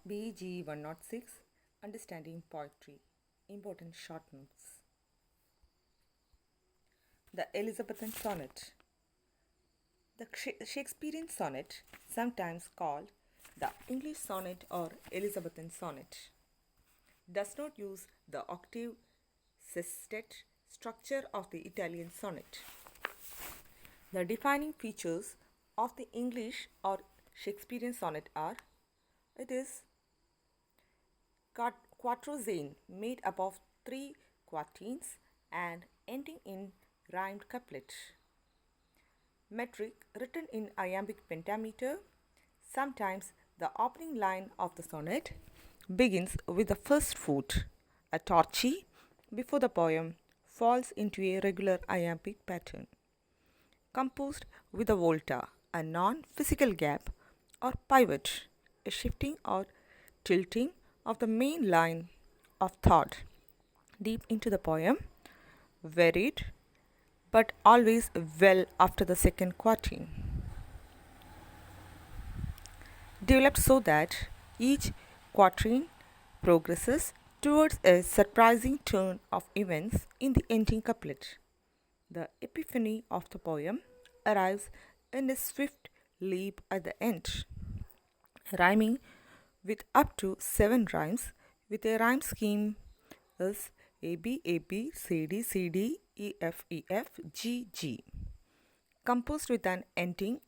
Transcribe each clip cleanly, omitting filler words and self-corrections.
BEGE 106 Understanding Poetry. Important short notes. The Elizabethan Sonnet. The Shakespearean sonnet, sometimes called the English sonnet or Elizabethan sonnet, does not use the octave sestet structure of the Italian sonnet. The defining features of the English or Shakespearean sonnet are: it is quatrain made up of 3 quatrains and ending in rhymed couplet. Metric written in iambic pentameter. Sometimes the opening line of the sonnet begins with the first foot, a torchy, before the poem falls into a regular iambic pattern. Composed with a volta, a non-physical gap or pivot, a shifting or tilting of the main line of thought deep into the poem, varied but always well after the second quatrain. Developed so that each quatrain progresses towards a surprising turn of events in the ending couplet. The epiphany of the poem arrives in a swift leap at the end, rhyming with up to 7 rhymes, with a rhyme scheme is AB, AB, CD, CD, EF, EF, G, G, composed with an ending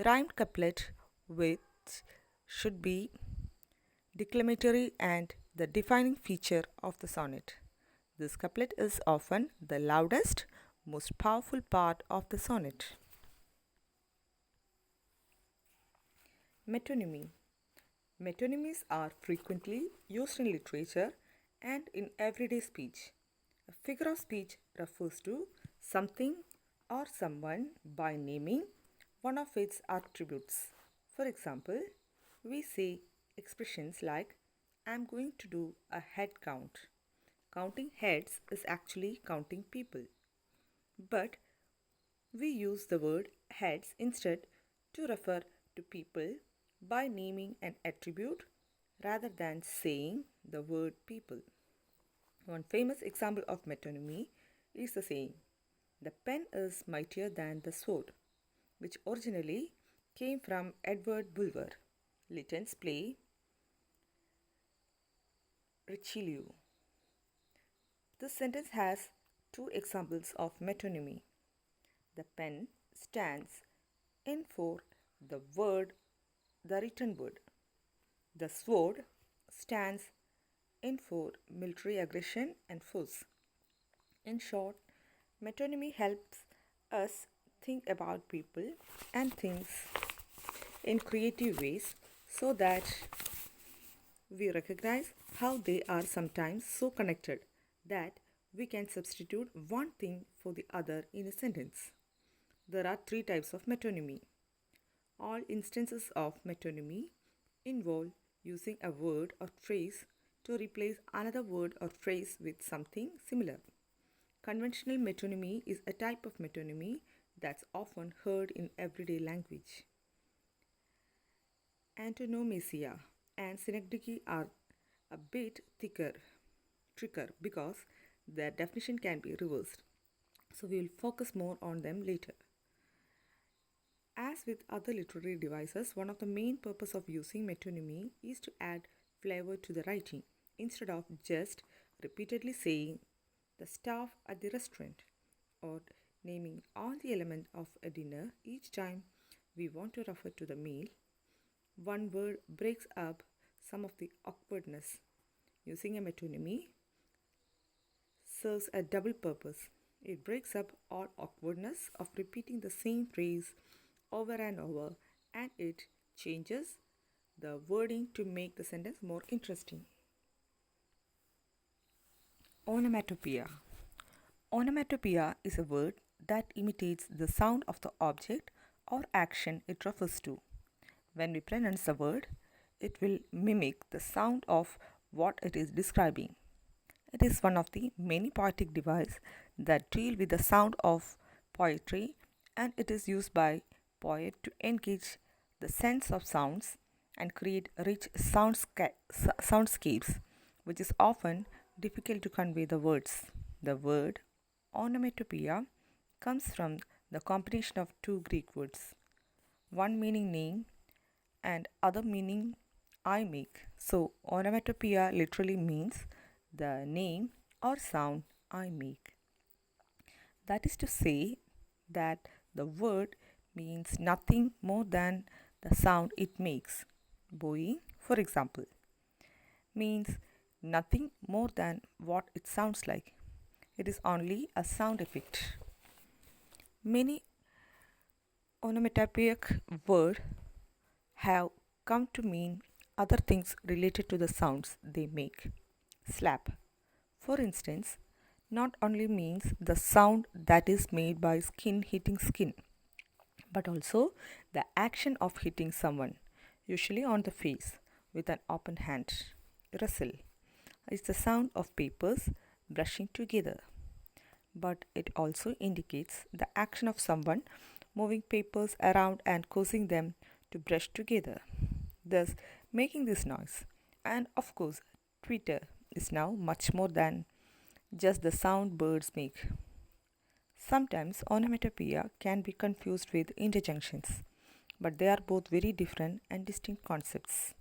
rhymed couplet which should be declamatory and the defining feature of the sonnet. This couplet is often the loudest, most powerful part of the sonnet. Metonymy. Metonymies are frequently used in literature and in everyday speech. A figure of speech refers to something or someone by naming one of its attributes. For example, we say expressions like "I'm going to do a head count." Counting heads is actually counting people. But we use the word heads instead to refer to people by naming an attribute rather than saying the word people. One famous example of metonymy is the saying, "The pen is mightier than the sword," which originally came from Edward Bulwer Lytton's play Richelieu. This sentence has 2 examples of metonymy. The pen stands in for the word, the written word. The sword stands in for military aggression and force. In short, metonymy helps us think about people and things in creative ways so that we recognize how they are sometimes so connected that we can substitute one thing for the other in a sentence. There are 3 types of metonymy. All instances of metonymy involve using a word or phrase to replace another word or phrase with something similar. Conventional metonymy is a type of metonymy that's often heard in everyday language. Antonomasia and synecdoche are a bit trickier because their definition can be reversed. So we will focus more on them later. As with other literary devices, one of the main purpose of using metonymy is to add flavor to the writing instead of just repeatedly saying the staff at the restaurant or naming all the elements of a dinner each time we want to refer to the meal. One word breaks up some of the awkwardness. Using a metonymy serves a double purpose. It breaks up all awkwardness of repeating the same phrase over and over, and it changes the wording to make the sentence more interesting. Onomatopoeia. Onomatopoeia is a word that imitates the sound of the object or action it refers to. When we pronounce a word, it will mimic the sound of what it is describing. It is one of the many poetic devices that deal with the sound of poetry, and it is used by poet to engage the sense of sounds and create rich soundscapes, which is often difficult to convey the words. The word onomatopoeia comes from the combination of two Greek words, one meaning name and other meaning I make. So, onomatopoeia literally means the name or sound I make. That is to say, that the word means nothing more than the sound it makes. Bowing, for example, means nothing more than what it sounds like. It is only a sound effect. Many onomatopoeic words have come to mean other things related to the sounds they make. Slap, for instance, not only means the sound that is made by skin hitting skin, but also the action of hitting someone, usually on the face, with an open hand. Rustle is the sound of papers brushing together, but it also indicates the action of someone moving papers around and causing them to brush together, thus making this noise. And of course, Twitter is now much more than just the sound birds make. Sometimes onomatopoeia can be confused with interjunctions, but they are both very different and distinct concepts.